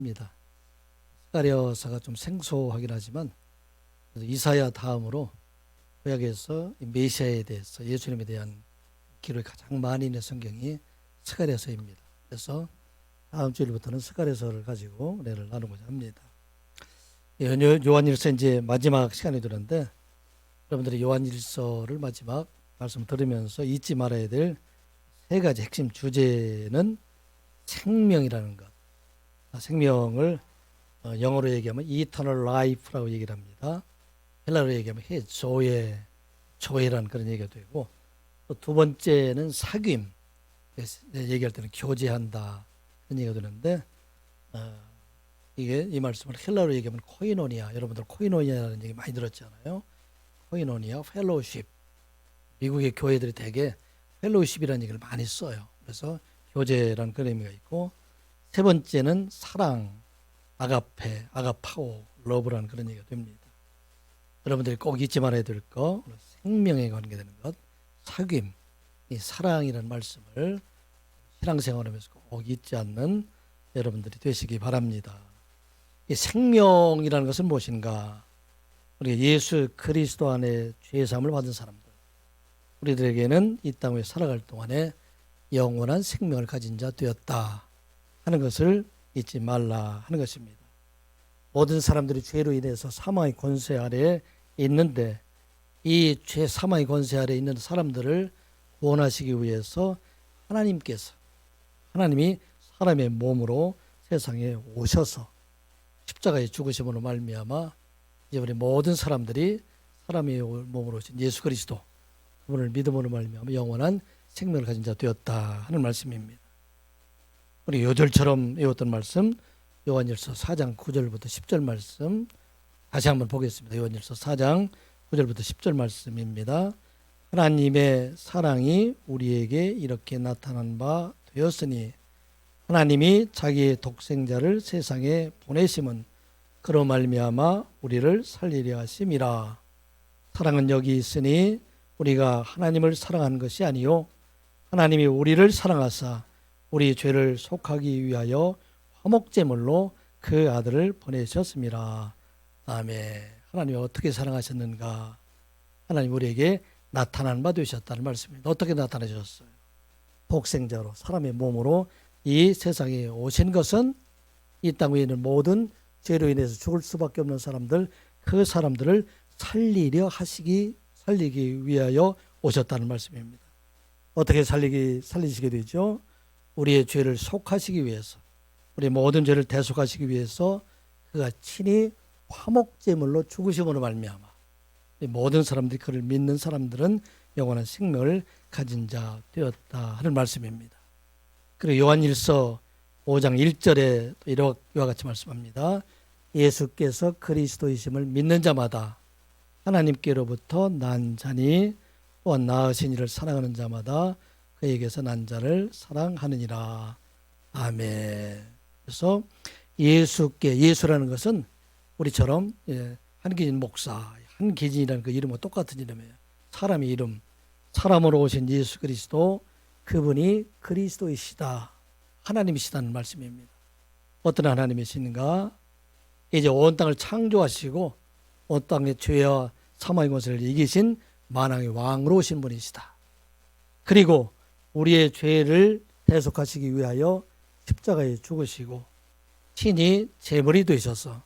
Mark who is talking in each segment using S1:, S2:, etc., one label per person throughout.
S1: 입니다. 스가랴서가 좀 생소하긴 하지만 이사야 다음으로 구약에서 메시아에 대해서 예수님에 대한 기록이 가장 많이 있는 성경이 스가랴서입니다. 그래서 다음 주일부터는 스가랴서를 가지고 은혜를 나누고자 합니다. 요한일서 이제 마지막 시간이 되는데 여러분들이 요한일서를 마지막 말씀 들으면서 잊지 말아야 될 세 가지 핵심 주제는 생명이라는 것. 생명을 영어로 얘기하면 eternal life라고 얘기를 합니다. 헬라어로 얘기하면 조에라는 그런 얘기가 되고, 또 두 번째는 사귐, 얘기할 때는 교제한다 그런 얘기가 되는데, 이게 이 말씀을 헬라어로 얘기하면 코이노니아, 여러분들 코이노니아라는 얘기 많이 들었잖아요. 코이노니아, 펠로우십. 미국의 교회들이 대개 펠로우십이라는 얘기를 많이 써요. 그래서 교제라는 그런 의미가 있고, 세 번째는 사랑, 아가페, 아가파오, 러브라는 그런 얘기가 됩니다. 여러분들이 꼭 잊지 말아야 될 거, 생명에 관계되는 것, 사귐, 이 사랑이라는 말씀을 신앙생활하면서 꼭 잊지 않는 여러분들이 되시기 바랍니다. 이 생명이라는 것은 무엇인가? 우리 예수 그리스도 안에 죄사함을 받은 사람들, 우리들에게는 이 땅 위에 살아갈 동안에 영원한 생명을 가진 자 되었다 하는 것을 잊지 말라 하는 것입니다. 모든 사람들이 죄로 인해서 사망의 권세 아래에 있는데, 이 죄 사망의 권세 아래에 있는 사람들을 구원하시기 위해서 하나님이 사람의 몸으로 세상에 오셔서 십자가의 죽으심으로 말미암아 이제 우리 모든 사람들이 사람의 몸으로 오신 예수 그리스도 그분을 믿음으로 말미암아 영원한 생명을 가진 자 되었다 하는 말씀입니다. 우리 요절처럼 외웠던 말씀, 요한일서 4장 9절부터 10절 말씀 다시 한번 보겠습니다. 요한일서 4장 9절부터 10절 말씀입니다. 하나님의 사랑이 우리에게 이렇게 나타난 바 되었으니 하나님이 자기의 독생자를 세상에 보내심은 그로 말미암아 우리를 살리려 하심이라. 사랑은 여기 있으니 우리가 하나님을 사랑한 것이 아니요 하나님이 우리를 사랑하사 우리 죄를 속하기 위하여 화목제물로 그 아들을 보내셨습니다. 아멘. 하나님이 어떻게 사랑하셨는가? 하나님 우리에게 나타난 바 되셨다는 말씀입니다. 어떻게 나타나셨어요? 독생자로 사람의 몸으로 이 세상에 오신 것은 이 땅 위에 있는 모든 죄로 인해서 죽을 수밖에 없는 사람들, 그 사람들을 살리기 위하여 오셨다는 말씀입니다. 어떻게 살리시게 되죠? 우리의 죄를 속하시기 위해서, 우리 모든 죄를 대속하시기 위해서 그가 친히 화목제물로 죽으심으로 말미암아 모든 사람들이 그를 믿는 사람들은 영원한 생명을 가진 자 되었다 하는 말씀입니다. 그리고 요한일서 5장 1절에 이와 같이 말씀합니다. 예수께서 그리스도이심을 믿는 자마다 하나님께로부터 난 자니 또한 낳으신 이를 사랑하는 자마다 그에게서 난 자를 사랑하느니라. 아멘. 그래서 예수라는 것은 우리처럼 한기진 목사, 한기진이라는 그 이름과 똑같은 이름이에요. 사람의 이름, 사람으로 오신 예수 그리스도, 그분이 그리스도이시다, 하나님이시다는 말씀입니다. 어떤 하나님이신가? 이제 온 땅을 창조하시고 온 땅의 죄와 사망의 권세를 이기신 만왕의 왕으로 오신 분이시다. 그리고 우리의 죄를 대속하시기 위하여 십자가에 죽으시고 친히 제물이 되셔서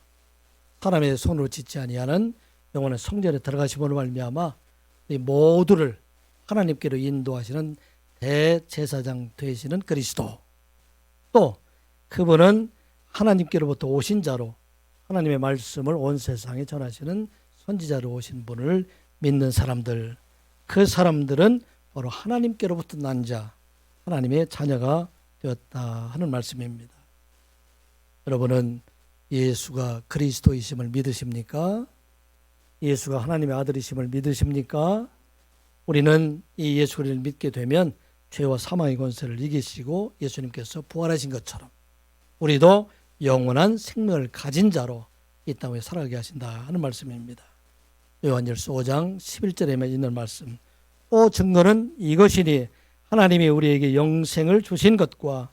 S1: 사람의 손으로 짓지 아니하는 영원한 성전에 들어가심으로 말미암아 이 모두를 하나님께로 인도하시는 대제사장 되시는 그리스도, 또 그분은 하나님께로부터 오신 자로 하나님의 말씀을 온 세상에 전하시는 선지자로 오신 분을 믿는 사람들, 그 사람들은 바로 하나님께로부터 난 자, 하나님의 자녀가 되었다 하는 말씀입니다. 여러분은 예수가 그리스도이심을 믿으십니까? 예수가 하나님의 아들이심을 믿으십니까? 우리는 이 예수 그리스도를 믿게 되면 죄와 사망의 권세를 이기시고 예수님께서 부활하신 것처럼 우리도 영원한 생명을 가진 자로 이 땅에 살아가게 하신다 하는 말씀입니다. 요한일서 5장 11절에 있는 말씀, 또 증거는 이것이니 하나님이 우리에게 영생을 주신 것과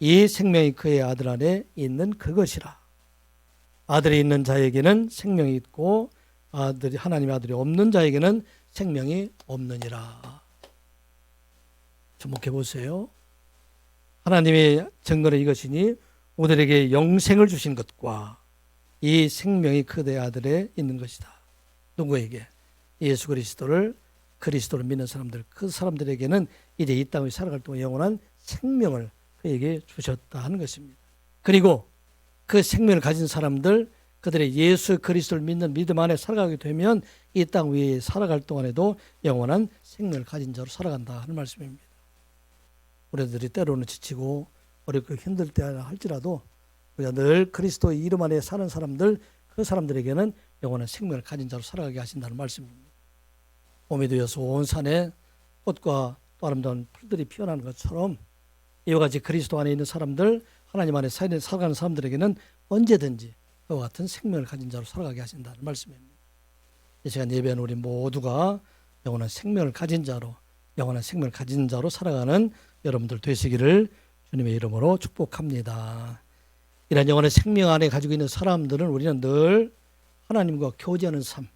S1: 이 생명이 그의 아들 안에 있는 그것이라. 아들이 있는 자에게는 생명이 있고 하나님의 아들이 없는 자에게는 생명이 없느니라. 주목해 보세요. 하나님의 증거는 이것이니 우리에게 영생을 주신 것과 이 생명이 그의 아들에 있는 것이다. 누구에게? 예수 그리스도를 믿는 사람들, 그 사람들에게는 이제 이 땅을 살아갈 동안 영원한 생명을 그에게 주셨다 하는 것입니다. 그리고 그 생명을 가진 사람들, 그들의 예수 그리스도를 믿는 믿음 안에 살아가게 되면 이 땅 위에 살아갈 동안에도 영원한 생명을 가진 자로 살아간다 하는 말씀입니다. 우리들이 때로는 지치고 어렵고 힘들 때 할지라도 우리가 늘 그리스도의 이름 안에 사는 사람들, 그 사람들에게는 영원한 생명을 가진 자로 살아가게 하신다는 말씀입니다. 봄이 되어서 온 산에 꽃과 또 아름다운 풀들이 피어나는 것처럼 이와 같이 그리스도 안에 있는 사람들, 하나님 안에 살아가는 사람들에게는 언제든지 그와 같은 생명을 가진 자로 살아가게 하신다는 말씀입니다. 이 시간 예배하는 우리 모두가 영원한 생명을 가진 자로, 영원한 생명을 가진 자로 살아가는 여러분들 되시기를 주님의 이름으로 축복합니다. 이런 영원한 생명 안에 가지고 있는 사람들은 우리는 늘 하나님과 교제하는 삶,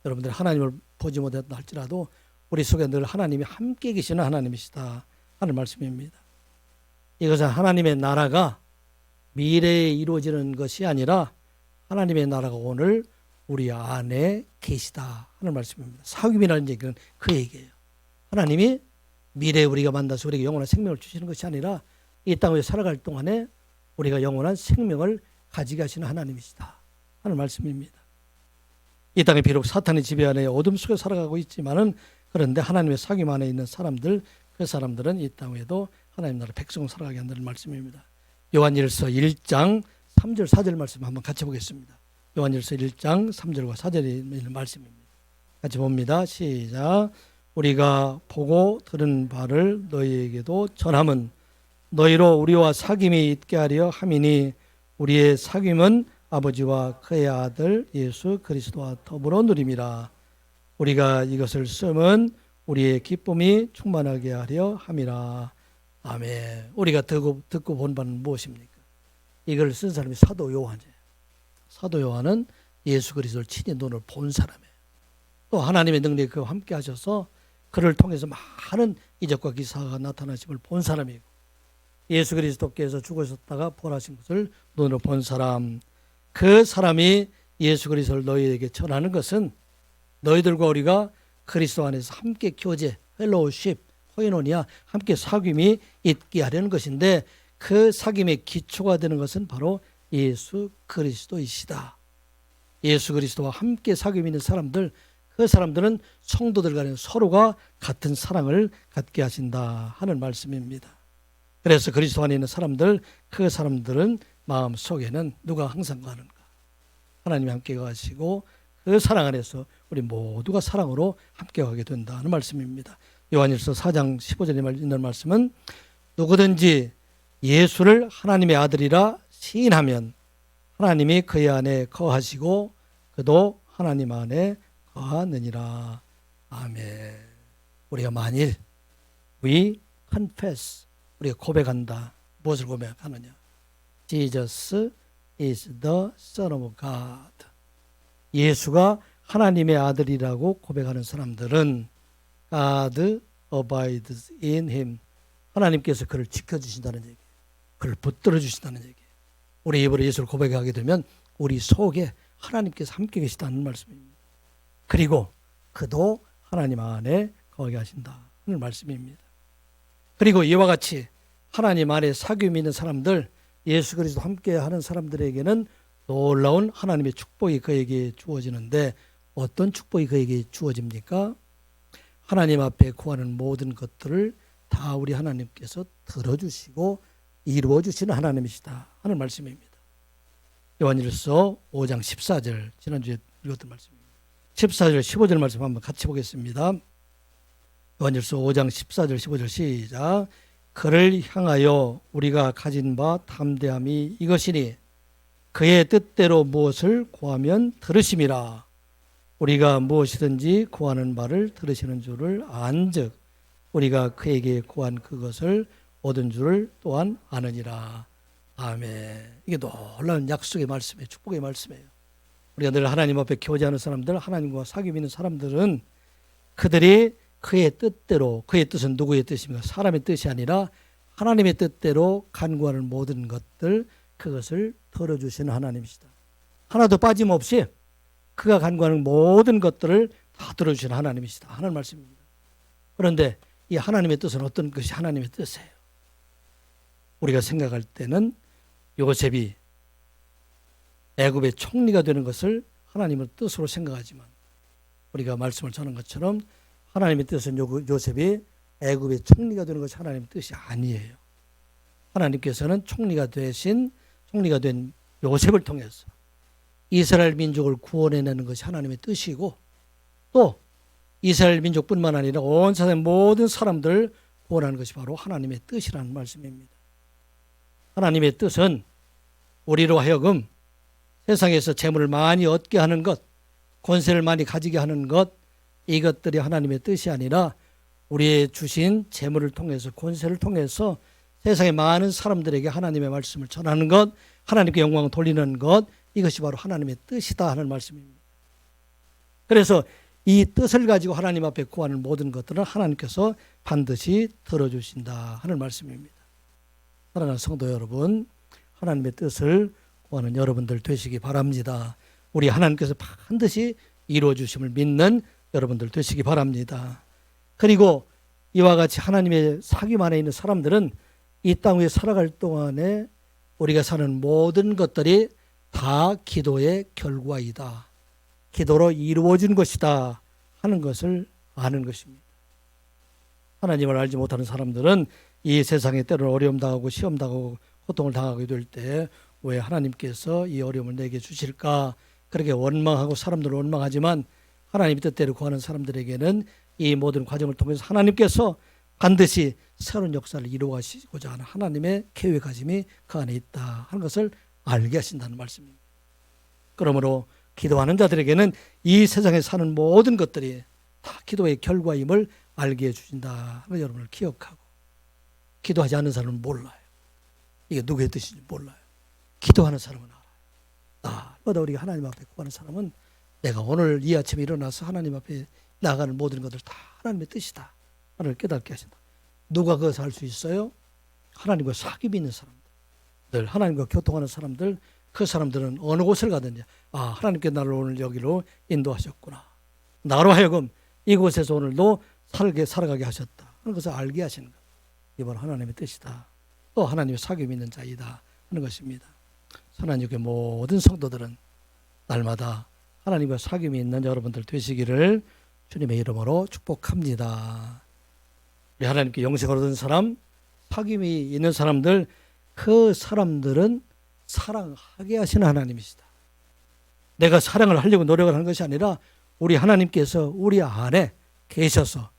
S1: 여러분들 하나님을 보지 못했다 할지라도 우리 속에 늘 하나님이 함께 계시는 하나님이시다 하는 말씀입니다. 이것은 하나님의 나라가 미래에 이루어지는 것이 아니라 하나님의 나라가 오늘 우리 안에 계시다 하는 말씀입니다. 사귐이라는 얘기는 그 얘기예요. 하나님이 미래에 우리가 만나서 우리에게 영원한 생명을 주시는 것이 아니라 이 땅에 살아갈 동안에 우리가 영원한 생명을 가지게 하시는 하나님이시다 하는 말씀입니다. 이 땅에 비록 사탄의 지배 안에 어둠 속에 살아가고 있지만은 그런데 하나님의 사귐 안에 있는 사람들, 그 사람들은 이 땅에도 하나님 나라 백성을 살아가게 한다는 말씀입니다. 요한일서 1장 3절 4절 말씀 한번 같이 보겠습니다. 요한일서 1장 3절과 4절에 있는 말씀입니다. 같이 봅니다. 시작. 우리가 보고 들은 바를 너희에게도 전함은 너희로 우리와 사귐이 있게 하려 함이니 우리의 사귐은 아버지와 그의 아들 예수 그리스도와 더불어 누림이라. 우리가 이것을 쓰면 우리의 기쁨이 충만하게 하려 함이라. 아멘. 우리가 듣고 본 바는 무엇입니까? 이걸 쓴 사람이 사도 요한이에요. 사도 요한은 예수 그리스도를 친히 눈으로 본 사람이에요. 또 하나님의 능력이 그와 함께 하셔서 그를 통해서 많은 이적과 기사가 나타나심을 본 사람이고 예수 그리스도께서 죽으셨다가 부활하신 것을 눈으로 본 사람, 그 사람이 예수 그리스도를 너희에게 전하는 것은 너희들과 우리가 그리스도 안에서 함께 교제, 펠로우십, 코이노니아, 함께 사귐이 있게 하려는 것인데 그 사귐의 기초가 되는 것은 바로 예수 그리스도이시다. 예수 그리스도와 함께 사귐이 있는 사람들, 그 사람들은 성도들 간에 서로가 같은 사랑을 갖게 하신다 하는 말씀입니다. 그래서 그리스도 안에 있는 사람들, 그 사람들은 마음속에는 누가 항상 가는가? 하나님이 함께 가시고 그 사랑 안에서 우리 모두가 사랑으로 함께 가게 된다 하는 말씀입니다. 요한일서 4장 15절에 있는 말씀은 누구든지 예수를 하나님의 아들이라 시인하면 하나님이 그의 안에 거하시고 그도 하나님 안에 거하느니라. 아멘. 우리가 만일 we confess, 우리가 고백한다. 무엇을 고백하느냐? Jesus is the Son of God. 예수가 하나님의 아들이라고 고백하는 사람들은 God abides in him. 하나님께서 그를 지켜주신다는 얘기예요. 그를 붙들어 주신다는 얘기예요. 우리 입으로 예수를 고백하게 되면 우리 속에 하나님께서 함께 계시다는 말씀입니다. 그리고 그도 하나님 안에 거하게 하신다 하는 말씀입니다. 그리고 이와 같이 하나님 안에 사귐이 있는 사람들, 예수 그리스도 함께 하는 사람들에게는 놀라운 하나님의 축복이 그에게 주어지는데 어떤 축복이 그에게 주어집니까? 하나님 앞에 구하는 모든 것들을 다 우리 하나님께서 들어주시고 이루어주시는 하나님이시다 하는 말씀입니다. 요한일서 5장 14절, 지난주에 읽었던 말씀입니다. 14절 15절 말씀 한번 같이 보겠습니다. 요한일서 5장 14절 15절 시작. 그를 향하여 우리가 가진 바 담대함이 이것이니 그의 뜻대로 무엇을 구하면 들으심이라. 우리가 무엇이든지 구하는 바를 들으시는 줄을 안즉 우리가 그에게 구한 그것을 얻은 줄을 또한 아느니라. 아멘. 이게 놀라운 약속의 말씀이에요. 축복의 말씀이에요. 우리가 늘 하나님 앞에 교제하는 사람들, 하나님과 사귐 있는 사람들은 그들이 그의 뜻대로, 그의 뜻은 누구의 뜻입니까? 사람의 뜻이 아니라 하나님의 뜻대로 간구하는 모든 것들, 그것을 들어주시는 하나님이시다. 하나도 빠짐없이 그가 간구하는 모든 것들을 다 들어주시는 하나님이시다 하는 말씀입니다. 그런데 이 하나님의 뜻은 어떤 것이 하나님의 뜻이에요? 우리가 생각할 때는 요셉이 애굽의 총리가 되는 것을 하나님의 뜻으로 생각하지만, 우리가 말씀을 전한 것처럼 하나님의 뜻은 요셉이 애굽의 총리가 되는 것이 하나님의 뜻이 아니에요. 하나님께서는 총리가 된 요셉을 통해서 이스라엘 민족을 구원해내는 것이 하나님의 뜻이고, 또 이스라엘 민족뿐만 아니라 온 세상의 모든 사람들을 구원하는 것이 바로 하나님의 뜻이라는 말씀입니다. 하나님의 뜻은 우리로 하여금 세상에서 재물을 많이 얻게 하는 것, 권세를 많이 가지게 하는 것, 이것들이 하나님의 뜻이 아니라 우리의 주신 재물을 통해서, 권세를 통해서 세상의 많은 사람들에게 하나님의 말씀을 전하는 것, 하나님께 영광을 돌리는 것, 이것이 바로 하나님의 뜻이다 하는 말씀입니다. 그래서 이 뜻을 가지고 하나님 앞에 구하는 모든 것들은 하나님께서 반드시 들어주신다 하는 말씀입니다. 사랑하는 성도 여러분, 하나님의 뜻을 구하는 여러분들 되시기 바랍니다. 우리 하나님께서 반드시 이루어주심을 믿는 여러분들 되시기 바랍니다. 그리고 이와 같이 하나님의 사귐 안에 있는 사람들은 이 땅 위에 살아갈 동안에 우리가 사는 모든 것들이 다 기도의 결과이다, 기도로 이루어진 것이다 하는 것을 아는 것입니다. 하나님을 알지 못하는 사람들은 이 세상에 때로는 어려움 당하고 시험 당하고 고통을 당하게 될 때 왜 하나님께서 이 어려움을 내게 주실까, 그렇게 원망하고 사람들은 원망하지만 하나님의 뜻대로 구하는 사람들에게는 이 모든 과정을 통해서 하나님께서 반드시 새로운 역사를 이루어가시고자 하는 하나님의 계획하심이 그 안에 있다 하는 것을 알게 하신다는 말씀입니다. 그러므로 기도하는 자들에게는 이 세상에 사는 모든 것들이 다 기도의 결과임을 알게 해주신다 하는 여러분을 기억하고, 기도하지 않는 사람은 몰라요. 이게 누구의 뜻인지 몰라요. 기도하는 사람은 알아요. 날마다 우리가 하나님 앞에 구하는 사람은 내가 오늘 이 아침에 일어나서 하나님 앞에 나가는 모든 것들 다 하나님의 뜻이다 하나님을 깨닫게 하신다. 누가 그것을 할 수 있어요? 하나님과 사귐이 있는 사람들, 늘 하나님과 교통하는 사람들, 그 사람들은 어느 곳을 가든지 하나님께 나를 오늘 여기로 인도하셨구나, 나로 하여금 이곳에서 오늘도 살아가게 하셨다 하는 것을 알게 하시는 것, 이번 하나님의 뜻이다, 또 하나님의 사귐이 있는 자이다 하는 것입니다. 하나님의 모든 성도들은 날마다 하나님과 사귐이 있는 여러분들 되시기를 주님의 이름으로 축복합니다. 우리 하나님께 영생을 얻은 사람, 사귐이 있는 사람들, 그 사람들은 사랑하게 하시는 하나님이시다. 내가 사랑을 하려고 노력을 하는 것이 아니라 우리 하나님께서 우리 안에 계셔서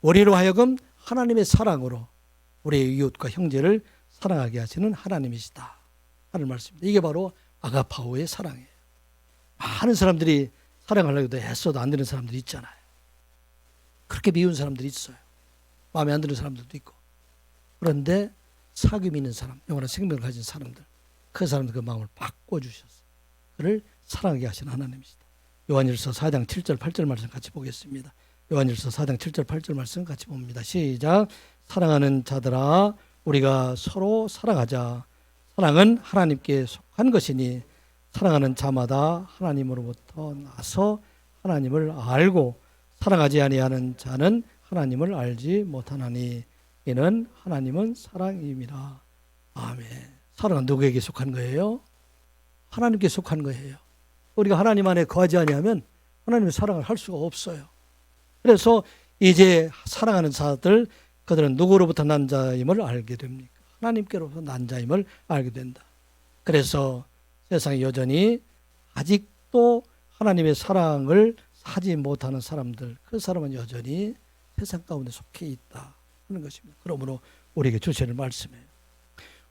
S1: 우리로 하여금 하나님의 사랑으로 우리의 이웃과 형제를 사랑하게 하시는 하나님이시다 하는 말씀입니다. 이게 바로 아가파오의 사랑이에요. 많은 사람들이 사랑하려고 애써도 안 되는 사람들이 있잖아요. 그렇게 미운 사람들이 있어요. 마음에 안 드는 사람들도 있고. 그런데 사귐이 있는 사람, 영원한 생명을 가진 사람들, 그 사람들 그 마음을 바꿔주셔서 그를 사랑하게 하시는 하나님이시다. 요한일서 4장 7절 8절 말씀 같이 보겠습니다. 요한일서 4장 7절 8절 말씀 같이 봅니다. 시작. 사랑하는 자들아, 우리가 서로 사랑하자. 사랑은 하나님께 속한 것이니 사랑하는 자마다 하나님으로부터 나서 하나님을 알고 사랑하지 아니하는 자는 하나님을 알지 못하나니 이는 하나님은 사랑임이라. 아멘. 사랑은 누구에게 속한 거예요? 하나님께 속한 거예요. 우리가 하나님 안에 거하지 아니하면 하나님의 사랑을 할 수가 없어요. 그래서 이제 사랑하는 자들, 그들은 누구로부터 난 자임을 알게 됩니까? 하나님께로부터 난 자임을 알게 된다. 그래서 세상에 여전히 아직도 하나님의 사랑을 하지 못하는 사람들, 그 사람은 여전히 세상 가운데 속해 있다 하는 것입니다. 그러므로 우리에게 주시는 말씀이에요.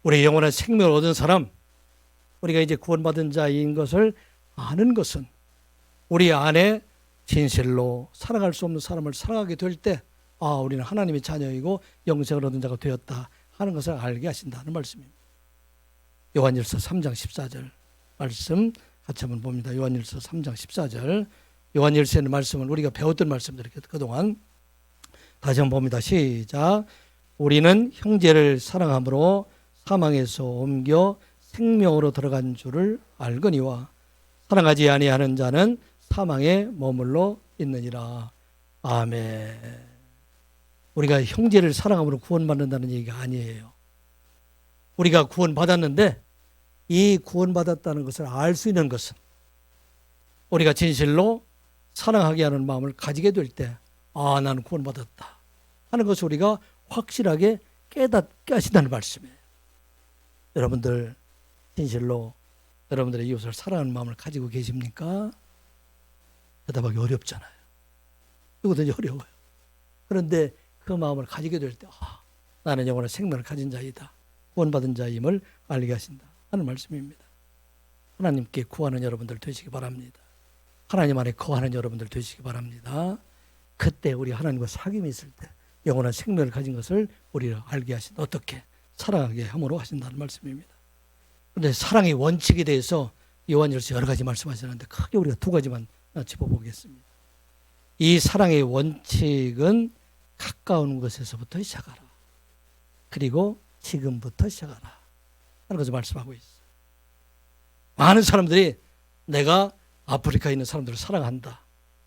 S1: 우리 영원한 생명을 얻은 사람, 우리가 이제 구원받은 자인 것을 아는 것은 우리 안에 진실로 사랑할 수 없는 사람을 사랑하게 될 때 우리는 하나님의 자녀이고 영생을 얻은 자가 되었다 하는 것을 알게 하신다는 말씀입니다. 요한일서 3장 14절 말씀 같이 한번 봅니다. 요한일서 3장 14절. 요한일서의 말씀을 우리가 배웠던 말씀들 그동안 다시 한번 봅니다. 시작. 우리는 형제를 사랑함으로 사망에서 옮겨 생명으로 들어간 줄을 알거니와 사랑하지 아니하는 자는 사망에 머물러 있느니라. 아멘. 우리가 형제를 사랑함으로 구원받는다는 얘기가 아니에요. 우리가 구원받았는데 이 구원받았다는 것을 알 수 있는 것은 우리가 진실로 사랑하게 하는 마음을 가지게 될 때, 아, 나는 구원받았다 하는 것을 우리가 확실하게 깨닫게 하신다는 말씀이에요. 여러분들 진실로 여러분들의 이웃을 사랑하는 마음을 가지고 계십니까? 대답하기 어렵잖아요. 누구든지 어려워요. 그런데 그 마음을 가지게 될 때, 아, 나는 영원한 생명을 가진 자이다, 구원받은 자임을 알게 하신다 하는 말씀입니다. 하나님께 구하는 여러분들 되시기 바랍니다. 하나님 안에 거하는 여러분들 되시기 바랍니다. 그때 우리 하나님과 사귐이 있을 때 영원한 생명을 가진 것을 우리가 알게 하신다. 어떻게? 사랑하게 함으로 하신다는 말씀입니다. 그런데 사랑의 원칙에 대해서 요한일서 여러 가지 말씀하셨는데 크게 우리가 두 가지만 짚어보겠습니다. 이 사랑의 원칙은 가까운 것에서부터 시작하라. 그리고 지금부터 시작하라 하는 것을 말씀하고 있어요. 많은 사람들이 내가 아프리카에 있는 사람들을 사랑한다,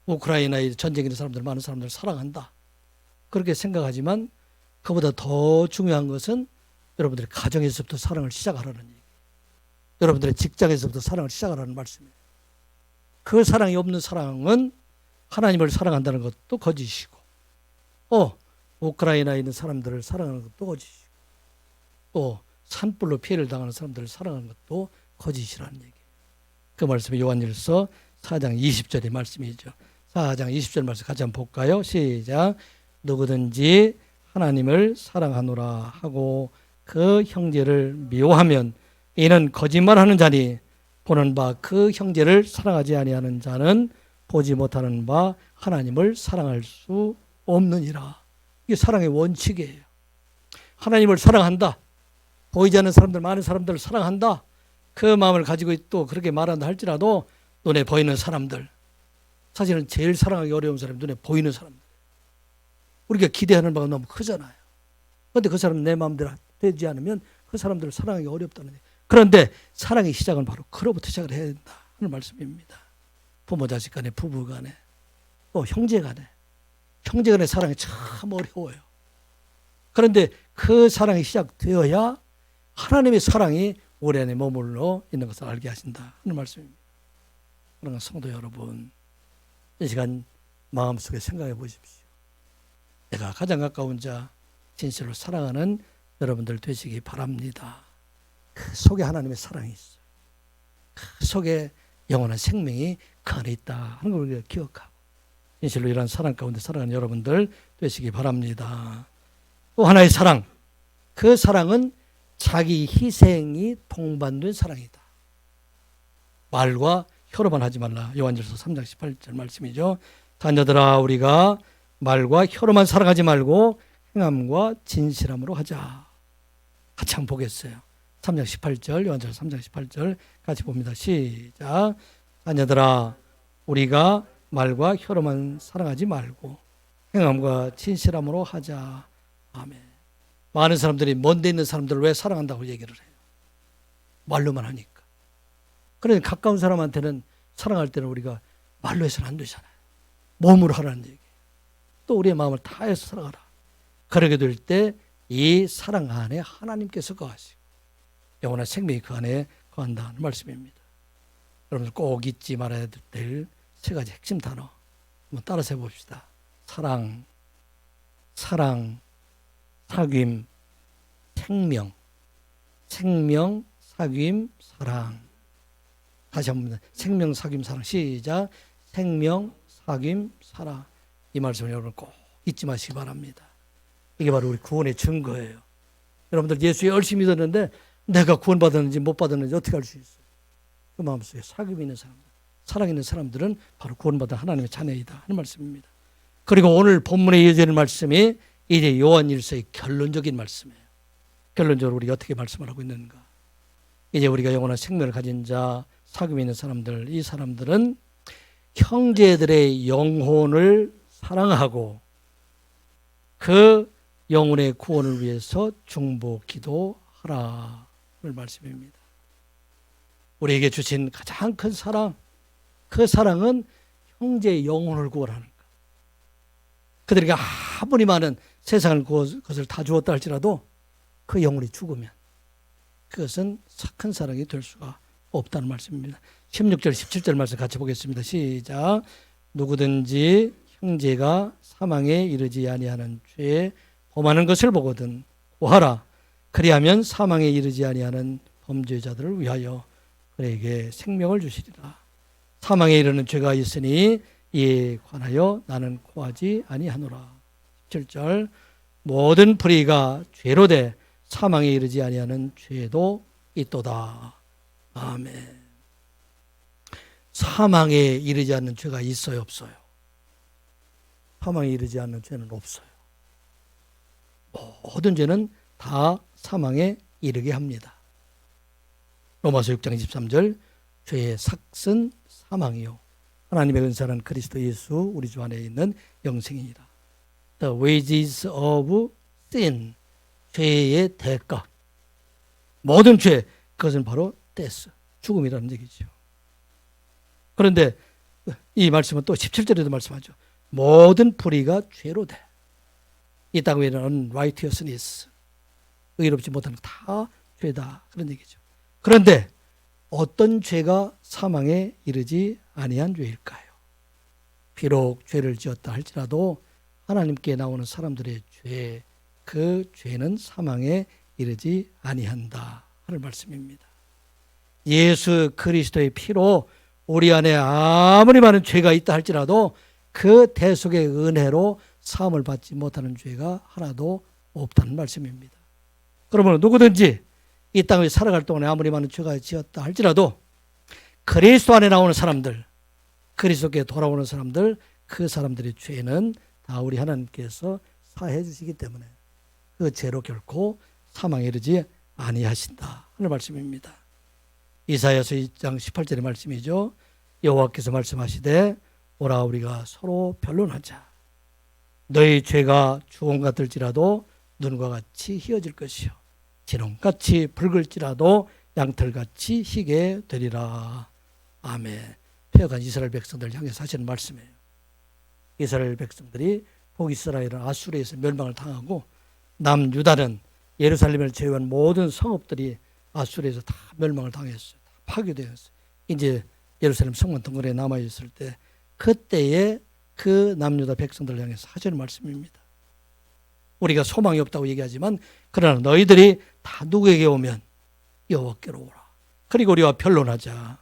S1: 우크라이나에 전쟁에 있는 사람들, 많은 사람들을 사랑한다, 그렇게 생각하지만 그보다 더 중요한 것은 여러분들의 가정에서부터 사랑을 시작하라는 얘기, 여러분들의 직장에서부터 사랑을 시작하라는 말씀이에요. 그 사랑이 없는 사랑은 하나님을 사랑한다는 것도 거짓이고, 우크라이나에 있는 사람들을 사랑하는 것도 거짓이고, 또 산불로 피해를 당하는 사람들을 사랑하는 것도 거짓이라는 얘기예요. 그 말씀이 요한일서 4장 20절의 말씀이죠. 4장 20절 말씀 같이 한번 볼까요? 시작. 누구든지 하나님을 사랑하노라 하고 그 형제를 미워하면 이는 거짓말하는 자니 보는 바 그 형제를 사랑하지 아니하는 자는 보지 못하는 바 하나님을 사랑할 수 없느니라. 이게 사랑의 원칙이에요. 하나님을 사랑한다, 보이지 않는 사람들, 많은 사람들을 사랑한다, 그 마음을 가지고 또 그렇게 말한다 할지라도 눈에 보이는 사람들, 사실은 제일 사랑하기 어려운 사람이 눈에 보이는 사람들, 우리가 기대하는 바가 너무 크잖아요. 그런데 그 사람은 내 마음대로 되지 않으면 그 사람들을 사랑하기 어렵다는 얘기예요. 그런데 사랑의 시작은 바로 그로부터 시작을 해야 된다 하는 말씀입니다. 부모 자식 간에, 부부 간에, 또 형제 간에, 형제 간의 사랑이 참 어려워요. 그런데 그 사랑이 시작되어야 하나님의 사랑이 우리 안에 머물러 있는 것을 알게 하신다 하는 말씀입니다. 그러나 성도 여러분, 이 시간 마음속에 생각해 보십시오. 내가 가장 가까운 자, 진실로 사랑하는 여러분들 되시기 바랍니다. 그 속에 하나님의 사랑이 있어요. 그 속에 영원한 생명이 그 안에 있다 하는 걸 우리가 기억하고 진실로 이런 사랑 가운데 살아가는 여러분들 되시기 바랍니다. 또 하나의 사랑, 그 사랑은 자기 희생이 동반된 사랑이다. 말과 혀로만 하지 말라. 요한일서 3장 18절 말씀이죠. 자녀들아, 우리가 말과 혀로만 살아가지 말고 행함과 진실함으로 하자. 같이 한번 보겠어요. 3장 18절, 요한일서 3장 18절 같이 봅니다. 시작. 자녀들아, 우리가 말과 혀로만 사랑하지 말고 행함과 진실함으로 하자. 아멘. 많은 사람들이 먼데 있는 사람들을 왜 사랑한다고 얘기를 해요? 말로만 하니까. 그러니 가까운 사람한테는 사랑할 때는 우리가 말로 해서는 안 되잖아요. 몸으로 하라는 얘기. 또 우리의 마음을 다해서 사랑하라. 그러게 될 때 이 사랑 안에 하나님께서 거하시고 영원한 생명이 그 안에 거한다는 말씀입니다. 여러분들 꼭 잊지 말아야 될 세 가지 핵심 단어 한번 따라서 해봅시다. 사랑, 사랑, 사귐, 생명, 생명, 사귐, 사랑. 다시 한번 생명, 사귐, 사랑. 시작. 생명, 사귐, 사랑. 이 말씀을 여러분 꼭 잊지 마시기 바랍니다. 이게 바로 우리 구원의 증거예요. 여러분들 예수에 열심히 믿었는데 내가 구원받았는지 못 받았는지 어떻게 알 수 있어요? 그 마음속에 사귐이 있는 사람들, 사랑 있는 사람들은 바로 구원받은 하나님의 자녀이다 하는 말씀입니다. 그리고 오늘 본문에 이어지는 말씀이 이제 요한일서의 결론적인 말씀이에요. 결론적으로 우리가 어떻게 말씀을 하고 있는가? 이제 우리가 영원한 생명을 가진 자, 사귐에 있는 사람들, 이 사람들은 형제들의 영혼을 사랑하고 그 영혼의 구원을 위해서 중보 기도하라는 말씀입니다. 우리에게 주신 가장 큰 사랑, 그 사랑은 형제의 영혼을 구원하는 것. 그들에게 아무리 많은 세상을 것을 다 주었다 할지라도 그 영혼이 죽으면 그것은 큰 사랑이 될 수가 없다는 말씀입니다. 16절, 17절 말씀 같이 보겠습니다. 시작. 누구든지 형제가 사망에 이르지 아니하는 죄에 범하는 것을 보거든 고하라. 그리하면 사망에 이르지 아니하는 범죄자들을 위하여 그에게 생명을 주시리라. 사망에 이르는 죄가 있으니 이에 관하여 나는 고하지 아니하노라. 17절. 모든 불의가 죄로 돼 사망에 이르지 아니하는 죄도 있도다. 아멘. 사망에 이르지 않는 죄가 있어요, 없어요? 사망에 이르지 않는 죄는 없어요. 모든 죄는 다 사망에 이르게 합니다. 로마서 6장 23절. 죄의 삭은 사망이요 하나님의 은사는 그리스도 예수 우리 주 안에 있는 영생이니라. The wages of sin, 죄의 대가, 모든 죄, 그것은 바로 death, 죽음이라는 얘기죠. 그런데 이 말씀은 또 17절에도 말씀하죠. 모든 불의가 죄로 돼. 이 땅에는 unrighteousness, 의롭지 못한 것 다 죄다, 그런 얘기죠. 그런데 어떤 죄가 사망에 이르지 아니한 죄일까요? 비록 죄를 지었다 할지라도 하나님께 나오는 사람들의 죄, 그 죄는 사망에 이르지 아니한다 하는 말씀입니다. 예수 그리스도의 피로 우리 안에 아무리 많은 죄가 있다 할지라도 그 대속의 은혜로 사함을 받지 못하는 죄가 하나도 없다는 말씀입니다. 그러면 누구든지 이 땅에 살아갈 동안에 아무리 많은 죄가 지었다 할지라도 그리스도 안에 나오는 사람들, 그리스도께 돌아오는 사람들, 그 사람들의 죄는 다 우리 하나님께서 사해 주시기 때문에 그 죄로 결코 사망에 이르지 아니하신다 하는 말씀입니다. 이사야서 2장 18절의 말씀이죠. 여호와께서 말씀하시되 오라 우리가 서로 변론하자. 너희 죄가 주홍 같을지라도 눈과 같이 희어질 것이요 진홍같이 붉을지라도 양털같이 희게 되리라. 아멘. 폐역한 이스라엘 백성들을 향해서 하시는 말씀이에요. 이스라엘 백성들이 북이스라엘은 아수르에서 멸망을 당하고 남유다는 예루살렘을 제외한 모든 성읍들이 아수르에서 다 멸망을 당했어요. 다 파괴되었어요. 이제 예루살렘 성문 덩어리에 남아있을 때 그때에 그 남유다 백성들을 향해서 하시는 말씀입니다. 우리가 소망이 없다고 얘기하지만 그러나 너희들이 다 누구에게 오면 여호와께로 오라. 그리고 우리와 변론하자.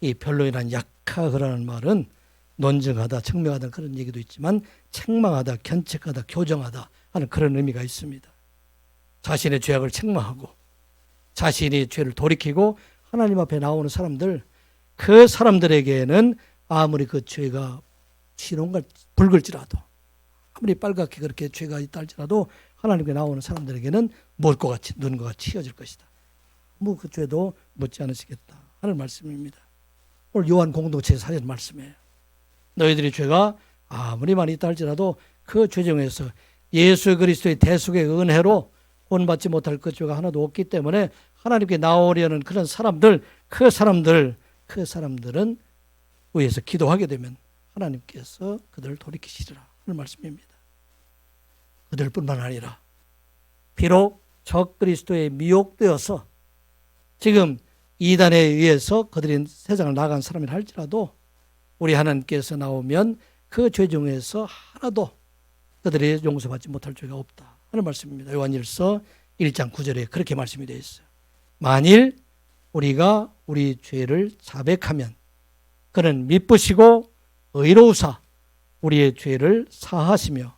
S1: 이 변론이란 약하라는 말은 논증하다, 청명하다 그런 얘기도 있지만 책망하다, 견책하다, 교정하다 하는 그런 의미가 있습니다. 자신의 죄악을 책망하고 자신이 죄를 돌이키고 하나님 앞에 나오는 사람들, 그 사람들에게는 아무리 그 죄가 진홍같이 붉을지라도 아무리 빨갛게 그렇게 죄가 있다 할지라도 하나님께 나오는 사람들에게는 못과 같이 눈과 같이 희어질 것이다. 뭐 그 죄도 묻지 않으시겠다 하는 말씀입니다. 오늘 요한 공동체에서 하는 말씀이에요. 너희들이 죄가 아무리 많이 있다 할지라도 그 죄 중에서 예수 그리스도의 대속의 은혜로 구원받지 못할 그 죄가 하나도 없기 때문에 하나님께 나오려는 그런 사람들, 그 사람들은 위에서 기도하게 되면 하나님께서 그들을 돌이키시리라 하는 말씀입니다. 그들뿐만 아니라 비록 적 그리스도에 미혹되어서 지금 이단에 의해서 그들이 세상을 나간 사람이라 할지라도 우리 하나님께서 나오면 그 죄 중에서 하나도 그들이 용서받지 못할 죄가 없다 하는 말씀입니다. 요한일서 1장 9절에 그렇게 말씀이 되어 있어요. 만일 우리가 우리 죄를 자백하면 그는 미쁘시고 의로우사 우리의 죄를 사하시며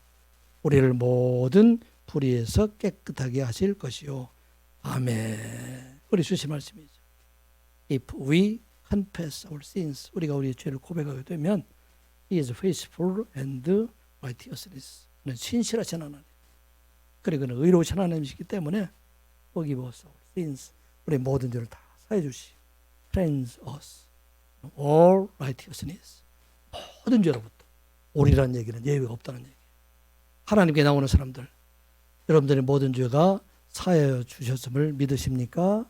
S1: 우리를 모든 불의에서 깨끗하게 하실 것이요. 아멘. 우리 주신 말씀이죠. If we confess our sins, 우리가 우리의 죄를 고백하게 되면 He is faithful and righteous. 그는 신실하신 하나님, 그리고 그는 의로우신 하나님이시기 때문에 forgive us our sins. 우리 모든 죄를 다 사해 주시. cleanse us all righteousness. 모든 죄로부터. 우리라는 얘기는 예외가 없다는 얘기. 하나님께 나오는 사람들, 여러분들의 모든 죄가 사하여 주셨음을 믿으십니까?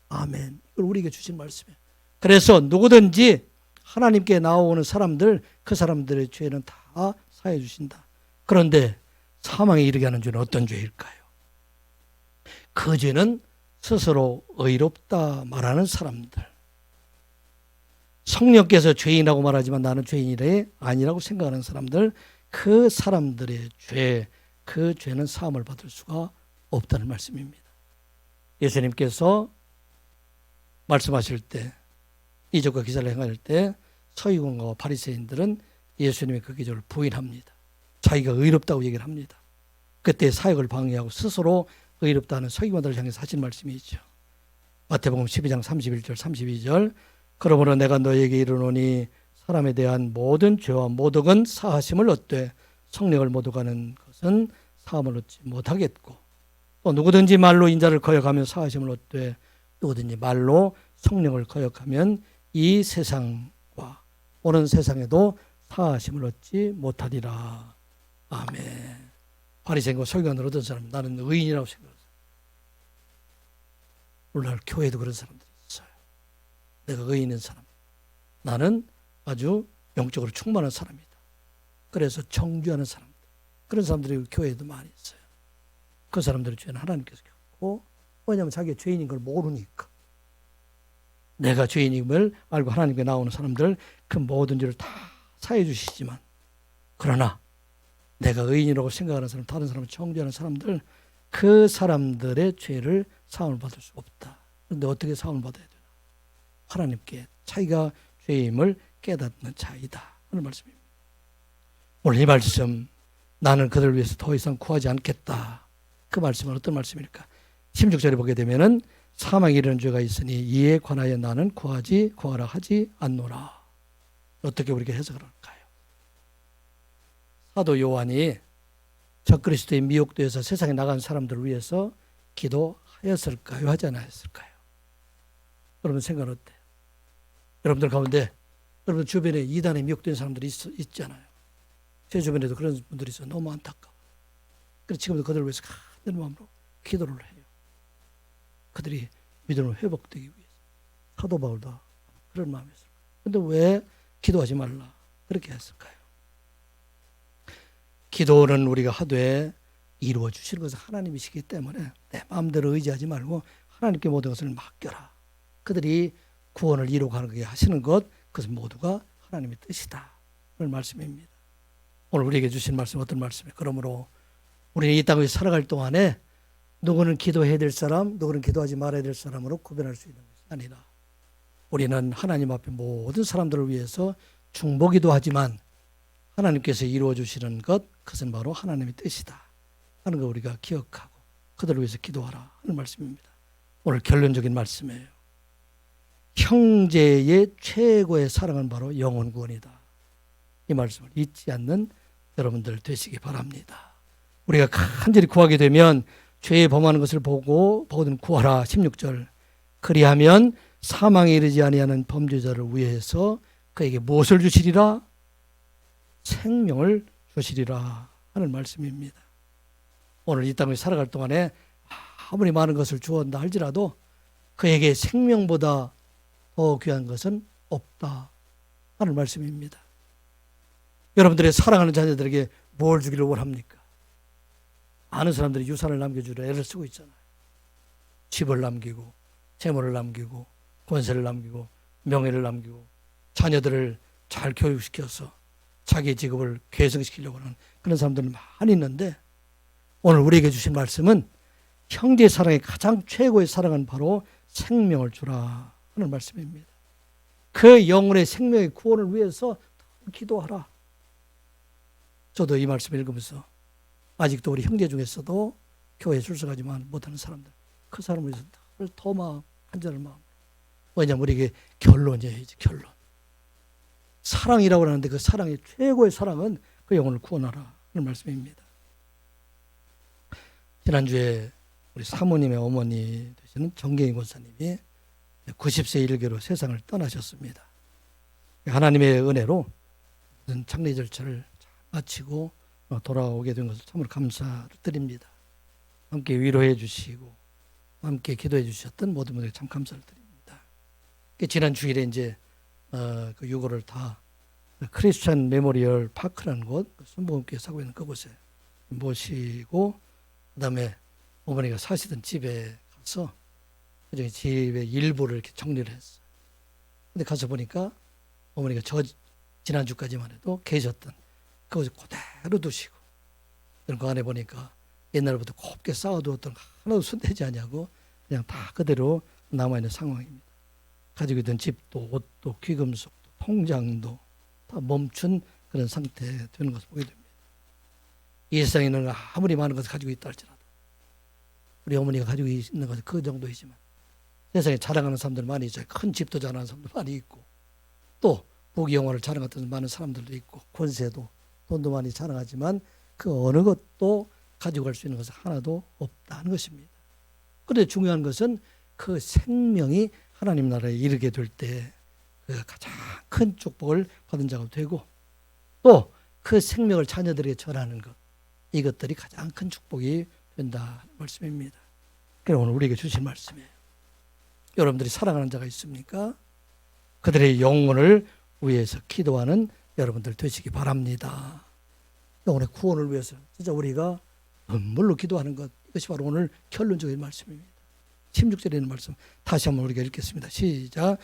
S1: 아멘. 이걸 우리에게 주신 말씀이에요. 그래서 누구든지 하나님께 나오는 사람들, 그 사람들의 죄는 다 사하여 주신다. 그런데 사망에 이르게 하는 죄는 어떤 죄일까요? 그 죄는 스스로 의롭다 말하는 사람들. 성령께서 죄인이라고 말하지만 나는 죄인이 아니라고 생각하는 사람들, 그 사람들의 죄, 그 죄는 사함을 받을 수가 없다는 말씀입니다. 예수님께서 말씀하실 때, 이적과 기사를 행할 때 서기관과 바리새인들은 예수님의 그 기적을 부인합니다. 자기가 의롭다고 얘기를 합니다. 그때 사역을 방해하고 스스로 의롭다는 서기관들을 향해서 하신 말씀이 있죠. 마태복음 12장 31절 32절 그러므로 내가 너에게 이르노니 사람에 대한 모든 죄와 모독은 사하심을 얻되 성령을 모독하는 것은 사함을 얻지 못하겠고 또 누구든지 말로 인자를 거역하면 사하심을 얻되 누구든지 말로 성령을 거역하면 이 세상과 오는 세상에도 사하심을 얻지 못하리라. 아멘. 바리새인과 서기관을 얻은 사람, 나는 의인이라고 생각해요. 오늘날 교회에도 그런 사람들이 있어요. 내가 의인인 사람, 나는 아주 영적으로 충만한 사람이다. 그래서 정죄하는 사람들, 그런 사람들이 교회에도 많이 있어요. 그 사람들의 죄는 하나님께서 겪고, 왜냐하면 자기가 죄인인 걸 모르니까. 내가 죄인임을 알고 하나님께 나오는 사람들 그 모든 죄를 다 사해 주시지만, 그러나 내가 의인이라고 생각하는 사람, 다른 사람을 정죄하는 사람들, 그 사람들의 죄를 사함을 받을 수 없다. 그런데 어떻게 사함을 받아야 되나? 하나님께 자기가 죄임을 깨닫는 자이다 하는 말씀입니다. 오늘 이 말씀, 나는 그들을 위해서 더 이상 구하지 않겠다. 그 말씀은 어떤 말씀일까? 16절에 보게 되면은 사망에 이르는 죄가 있으니 이에 관하여 나는 구하라 하지 않노라. 어떻게 우리가 해석을 할까요? 사도 요한이 적그리스도의 미혹되어서 세상에 나간 사람들을 위해서 기도하였을까요? 하지 않았을까요? 여러분 생각은 어때요? 여러분들 가운데 여러분 주변에 이단에 미혹된 사람들이 있잖아요. 제 주변에도 그런 분들이 있어요. 너무 안타까워요. 그래서 지금도 그들을 위해서 가는 마음으로 기도를 해요. 그들이 믿음을 회복되기 위해서. 사도 바울도 그런 마음이었을까요? 그런데 왜 기도하지 말라 그렇게 했을까요? 기도는 우리가 하되 이루어 주시는 것은 하나님이시기 때문에 내 마음대로 의지하지 말고 하나님께 모든 것을 맡겨라. 그들이 구원을 이루어가게 하시는 것, 그것은 모두가 하나님의 뜻이다. 그런 말씀입니다. 오늘 우리에게 주신 말씀 어떤 말씀이에요? 그러므로 우리는 이 땅에 살아갈 동안에 누구는 기도해야 될 사람, 누구는 기도하지 말아야 될 사람으로 구별할 수 있는 것이 아니라 우리는 하나님 앞에 모든 사람들을 위해서 중보기도 하지만 하나님께서 이루어 주시는 것, 그것은 바로 하나님의 뜻이다 하는 거 우리가 기억하고 그들을 위해서 기도하라 하는 말씀입니다. 오늘 결론적인 말씀이에요. 형제의 최고의 사랑은 바로 영혼 구원이다. 이 말씀을 잊지 않는 여러분들 되시기 바랍니다. 우리가 간절히 구하게 되면 죄에 범하는 것을 보고든 구하라. 16절 그리하면 사망에 이르지 아니하는 범죄자를 위해서 그에게 무엇을 주시리라? 생명을 주시리라 하는 말씀입니다. 오늘 이 땅을 살아갈 동안에 아무리 많은 것을 주었다 할지라도 그에게 생명보다 더 귀한 것은 없다 하는 말씀입니다. 여러분들의 사랑하는 자녀들에게 뭘 주기를 원합니까? 아는 사람들이 유산을 남겨주려 애를 쓰고 있잖아요. 집을 남기고 재물을 남기고 권세를 남기고 명예를 남기고 자녀들을 잘 교육시켜서 자기 직업을 개성시키려고 하는 그런 사람들은 많이 있는데 오늘 우리에게 주신 말씀은 형제의 사랑의 가장 최고의 사랑은 바로 생명을 주라 하는 말씀입니다. 그 영혼의 생명의 구원을 위해서 기도하라. 저도 이 말씀을 읽으면서 아직도 우리 형제 중에서도 교회에 출석하지 못하는 사람들, 그 사람을 위해서 더 마음, 간절한 마음. 왜냐하면 우리에게 결론이어야지, 결론. 사랑이라고 하는데 그 사랑의 최고의 사랑은 그 영혼을 구원하라 하는 말씀입니다. 지난주에 우리 사모님의 어머니 되시는 정경희 권사님이 90세 일기로 세상을 떠나셨습니다. 하나님의 은혜로 모든 장례 절차를 잘 마치고 돌아오게 된 것을 참으로 감사를 드립니다. 함께 위로해 주시고 함께 기도해 주셨던 모든 분들에게 참 감사를 드립니다. 지난 주일에 이제 그 유골을 다 크리스천 메모리얼 파크라는 곳, 순복음교회 사고 있는 그곳에 모시고 그다음에 어머니가 사시던 집에 가서 그중에 집의 일부를 이렇게 정리를 했어요. 근데 가서 보니까 어머니가 지난주까지만 해도 계셨던 그것을 그대로 두시고 그 안에 보니까 옛날부터 곱게 쌓아두었던 하나도 손대지 않냐고 그냥 다 그대로 남아있는 상황입니다. 가지고 있던 집도 옷도 귀금속도 통장도 다 멈춘 그런 상태에 되는 것을 보게 됩니다. 이 세상에는 아무리 많은 것을 가지고 있다 할지라도 우리 어머니가 가지고 있는 것은 그 정도이지만 세상에 자랑하는 사람들 많이 있어요. 큰 집도 자랑하는 사람들 많이 있고 또 부귀영화를 자랑했던 많은 사람들도 있고 권세도 돈도 많이 자랑하지만 그 어느 것도 가지고 갈 수 있는 것은 하나도 없다는 것입니다. 그런데 중요한 것은 그 생명이 하나님 나라에 이르게 될 때 그 가장 큰 축복을 받은 자가 되고 또 그 생명을 자녀들에게 전하는 것 이것들이 가장 큰 축복이 된다는 말씀입니다. 그래서 오늘 우리에게 주신 말씀이에요. 여러분들이 사랑하는 자가 있습니까? 그들의 영혼을 위해서 기도하는 여러분들 되시기 바랍니다. 영혼의 구원을 위해서 진짜 우리가 눈물로 기도하는 것 이것이 바로 오늘 결론적인 말씀입니다. 16절에 있는 말씀 다시 한번 우리가 읽겠습니다. 시작.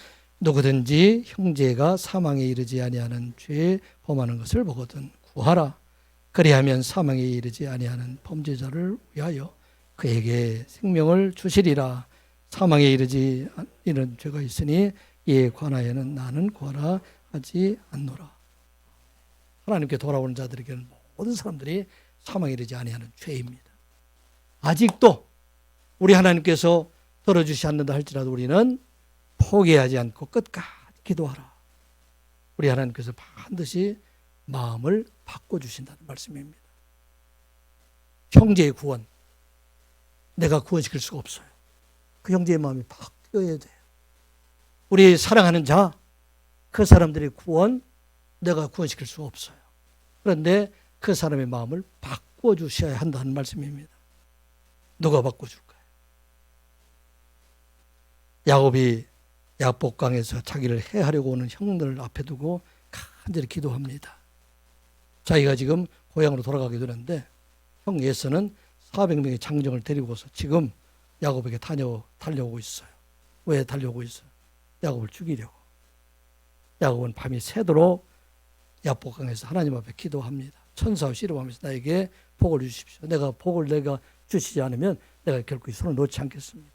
S1: 누구든지 형제가 사망에 이르지 아니하는 죄에 범하는 것을 보거든 구하라. 그리하면 사망에 이르지 아니하는 범죄자를 위하여 그에게 생명을 주시리라. 사망에 이르지 이런 죄가 있으니 이에 관하여는 나는 구하라 하지 않노라. 하나님께 돌아오는 자들에게는 모든 사람들이 사망에 이르지 아니하는 죄입니다. 아직도 우리 하나님께서 들어주시 않는다 할지라도 우리는 포기하지 않고 끝까지 기도하라. 우리 하나님께서 반드시 마음을 바꿔주신다는 말씀입니다. 형제의 구원, 내가 구원시킬 수가 없어요. 그 형제의 마음이 바뀌어야 돼요. 우리 사랑하는 자, 그 사람들의 구원, 내가 구원시킬 수가 없어요. 그런데 그 사람의 마음을 바꿔주셔야 한다는 말씀입니다. 누가 바꿔줄까요? 야곱이 야복강에서 자기를 해하려고 오는 형들을 앞에 두고 간절히 기도합니다. 자기가 지금 고향으로 돌아가게 되는데 형 에서는 400명의 장정을 데리고서 지금 야곱에게 달려오고 있어요. 왜 달려오고 있어요? 야곱을 죽이려고. 야곱은 밤이 새도록 야복강에서 하나님 앞에 기도합니다. 천사와 씨름하면서 나에게 복을 주십시오. 복을 내가 주시지 않으면 내가 결코 이 손을 놓지 않겠습니다.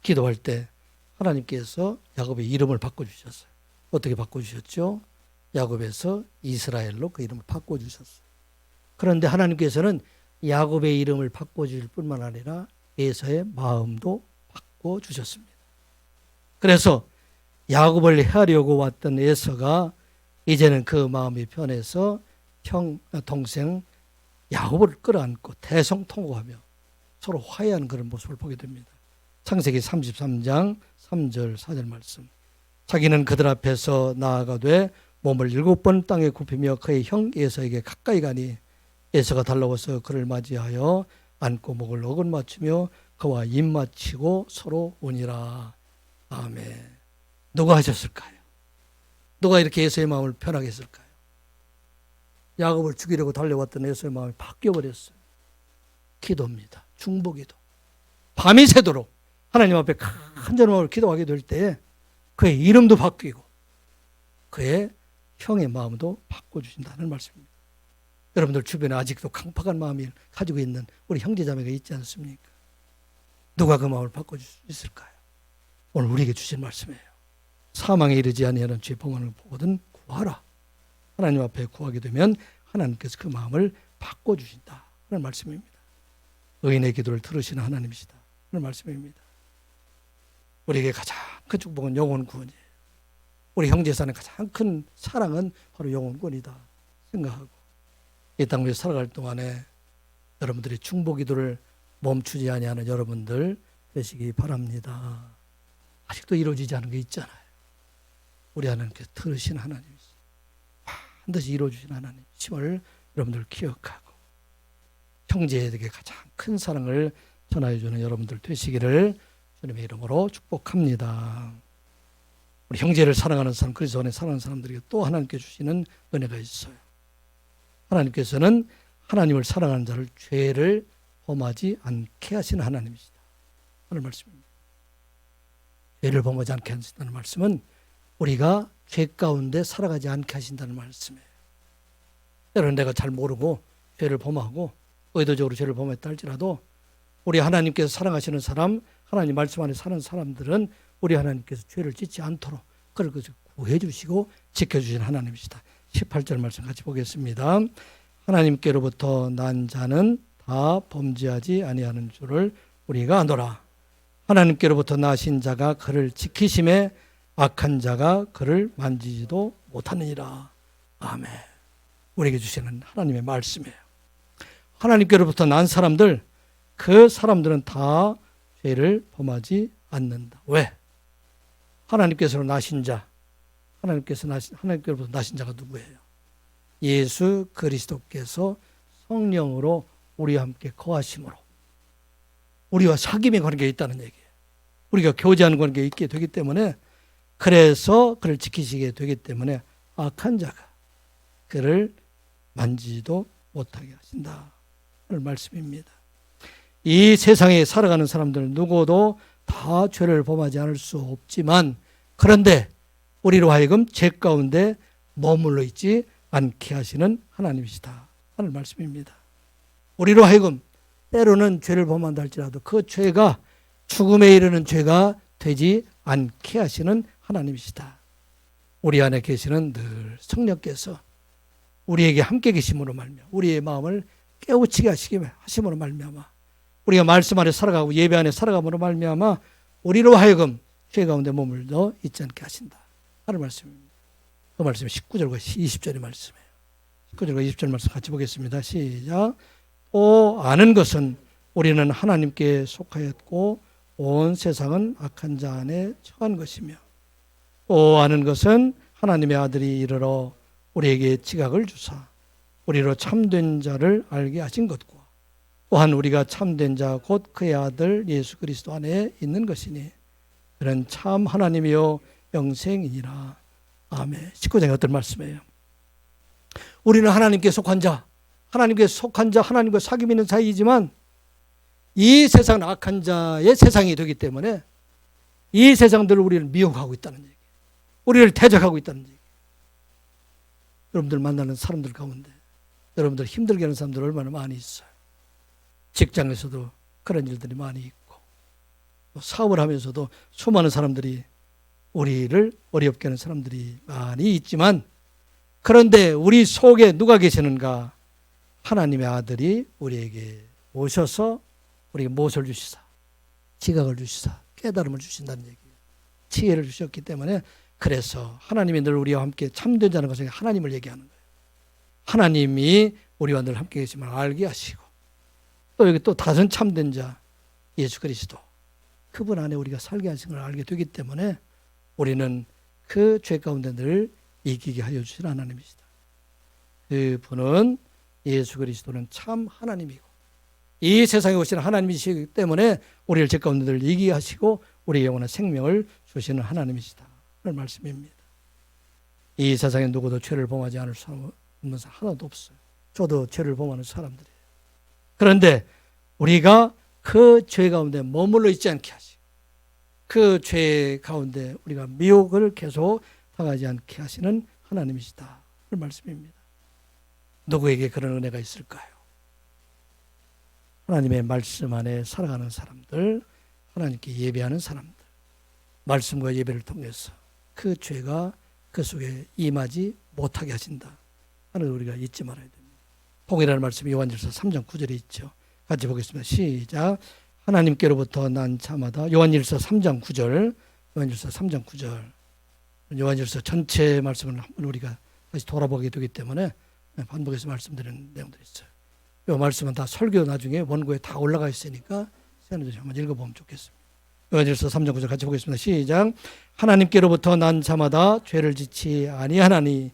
S1: 기도할 때 하나님께서 야곱의 이름을 바꿔주셨어요. 어떻게 바꿔주셨죠? 야곱에서 이스라엘로 그 이름을 바꿔주셨어요. 그런데 하나님께서는 야곱의 이름을 바꿔주실 뿐만 아니라 에서의 마음도 바꿔주셨습니다. 그래서 야곱을 해하려고 왔던 에서가 이제는 그 마음이 변해서 동생 야곱을 끌어안고 대성통곡하며 서로 화해하는 그런 모습을 보게 됩니다. 창세기 33장 3절 4절 말씀. 자기는 그들 앞에서 나아가되 몸을 7번 땅에 굽히며 그의 형 에서에게 가까이 가니 에서가 달라와서 그를 맞이하여 안고 목을 어긋 맞추며 그와 입 맞추고 서로 우니라. 아멘. 누가 하셨을까요? 누가 이렇게 에서의 마음을 편하게 했을까요? 야곱을 죽이려고 달려왔던 에서의 마음이 바뀌어버렸어요. 기도입니다. 중보기도. 밤이 새도록 하나님 앞에 간절한 마음으로 기도하게 될 때 그의 이름도 바뀌고 그의 형의 마음도 바꿔주신다는 말씀입니다. 여러분들 주변에 아직도 강팍한 마음을 가지고 있는 우리 형제자매가 있지 않습니까? 누가 그 마음을 바꿔줄 수 있을까요? 오늘 우리에게 주신 말씀이에요. 사망에 이르지 아니하는 죄 범하는 걸 보거든 구하라. 하나님 앞에 구하게 되면 하나님께서 그 마음을 바꿔주신다 하는 말씀입니다. 의인의 기도를 들으시는 하나님이시다 하는 말씀입니다. 우리에게 가장 큰 축복은 영혼 구원이에요. 우리 형제사는 가장 큰 사랑은 바로 영혼 구원이다 생각하고 이 땅 위에 살아갈 동안에 여러분들의 중보기도를 멈추지 아니하는 여러분들 되시기 바랍니다. 아직도 이루어지지 않은 게 있잖아요. 우리 하나님께서 들으신 하나님이시 반드시 이루어주신 하나님이심을 여러분들 기억하고 형제에게 가장 큰 사랑을 전하여주는 여러분들 되시기를 주님의 이름으로 축복합니다. 우리 형제를 사랑하는 사람, 그리스도 안에 사랑하는 사람들에게 또 하나님께 주시는 은혜가 있어요. 하나님께서는 하나님을 사랑하는 자를 죄를 범하지 않게 하시는 하나님이시다 하는 말씀입니다. 죄를 범하지 않게 하신다는 말씀은 우리가 죄 가운데 살아가지 않게 하신다는 말씀이에요. 때로는 내가 잘 모르고 죄를 범하고 의도적으로 죄를 범했다 할지라도 우리 하나님께서 사랑하시는 사람, 하나님 말씀 안에 사는 사람들은 우리 하나님께서 죄를 짓지 않도록 그걸 구해 주시고 지켜주신 하나님이시다. 18절 말씀 같이 보겠습니다. 하나님께로부터 난 자는 다 범죄하지 아니하는 줄을 우리가 아노라. 하나님께로부터 나신 자가 그를 지키심에 악한 자가 그를 만지지도 못하느니라. 아멘. 우리에게 주시는 하나님의 말씀이에요. 하나님께로부터 난 사람들, 그 사람들은 다 죄를 범하지 않는다. 왜? 하나님께서 나신 자, 하나님께로부터 나신 자가 누구예요? 예수 그리스도께서 성령으로 우리와 함께 거하심으로 우리와 사귐의 관계에 있다는 얘기예요. 우리가 교제하는 관계에 있게 되기 때문에 그래서 그를 지키시게 되기 때문에 악한 자가 그를 만지지도 못하게 하신다 하는 말씀입니다. 이 세상에 살아가는 사람들 누구도 다 죄를 범하지 않을 수 없지만 그런데 우리로 하여금 죄 가운데 머물러 있지 않게 하시는 하나님이시다 하는 말씀입니다. 우리로 하여금 때로는 죄를 범한다 할지라도 그 죄가 죽음에 이르는 죄가 되지 않게 하시는 하나님이시다. 우리 안에 계시는 늘 성령께서 우리에게 함께 계심으로 말미암아 우리의 마음을 깨우치게 하심으로 말미암아 우리가 말씀 안에 살아가고 예배 안에 살아감으로 말미암아 우리로 하여금 죄 가운데 머물러 있지 않게 하신다 하는 말씀입니다. 그 말씀이 19절과 20절의 말씀이에요. 19절과 20절 말씀 같이 보겠습니다. 시작. 또 아는 것은 우리는 하나님께 속하였고 온 세상은 악한 자 안에 처한 것이며 또 아는 것은 하나님의 아들이 이르러 우리에게 지각을 주사 우리로 참된 자를 알게 하신 것과 또한 우리가 참된 자 곧 그의 아들 예수 그리스도 안에 있는 것이니 그는 참 하나님이요 영생이니라. 아멘. 19장에 어떤 말씀이에요? 우리는 하나님께 속한 자, 하나님께 속한 자, 하나님과 사귐 있는 사이이지만 이 세상은 악한 자의 세상이 되기 때문에 이 세상들을 우리를 미혹하고 있다는 얘기, 우리를 대적하고 있다는 얘기. 여러분들 만나는 사람들 가운데 여러분들 힘들게 하는 사람들 얼마나 많이 있어요. 직장에서도 그런 일들이 많이 있고 사업을 하면서도 수많은 사람들이 우리를 어렵게 하는 사람들이 많이 있지만 그런데 우리 속에 누가 계시는가? 하나님의 아들이 우리에게 오셔서 우리에게 무엇을 주시사? 지각을 주시사 깨달음을 주신다는 얘기예요. 지혜를 주셨기 때문에 그래서 하나님이 늘 우리와 함께 참된 자는 것은 하나님을 얘기하는 거예요. 하나님이 우리와 늘 함께 계심을 알게 하시고 또 여기 또 다른 참된 자 예수 그리스도 그분 안에 우리가 살게 하신 걸 알게 되기 때문에 우리는 그 죄 가운데 늘 이기게 하여 주신 하나님이시다. 그분은 예수 그리스도는 참 하나님이고 이 세상에 오신 하나님이시기 때문에 우리를 죄 가운데 늘 이기게 하시고 우리의 영원한 생명을 주시는 하나님이시다 하는 말씀입니다. 이 세상에 누구도 죄를 범하지 않을 사람은 하나도 없어요. 저도 죄를 범하는 사람들이에요. 그런데 우리가 그 죄 가운데 머물러 있지 않게 하시고 그 죄 가운데 우리가 미혹을 계속 당하지 않게 하시는 하나님이시다 그 말씀입니다. 누구에게 그런 은혜가 있을까요? 하나님의 말씀 안에 살아가는 사람들, 하나님께 예배하는 사람들, 말씀과 예배를 통해서 그 죄가 그 속에 임하지 못하게 하신다 하는 우리가 잊지 말아야 됩니다. 통일하는 말씀이 요한일서 3장 9절에 있죠. 같이 보겠습니다. 시작. 하나님께로부터 난 자마다 요한일서 3장 9절 요한일서 3장 9절 요한일서 전체 말씀을 한번 우리가 다시 돌아보게 되기 때문에 반복해서 말씀드리는 내용들이 있어요. 이 말씀은 다 설교 나중에 원고에 다 올라가 있으니까 시간을 좀 한번 읽어보면 좋겠습니다. 요한일서 3장 9절 같이 보겠습니다. 시작. 하나님께로부터 난 자마다 죄를 짓지 아니하나니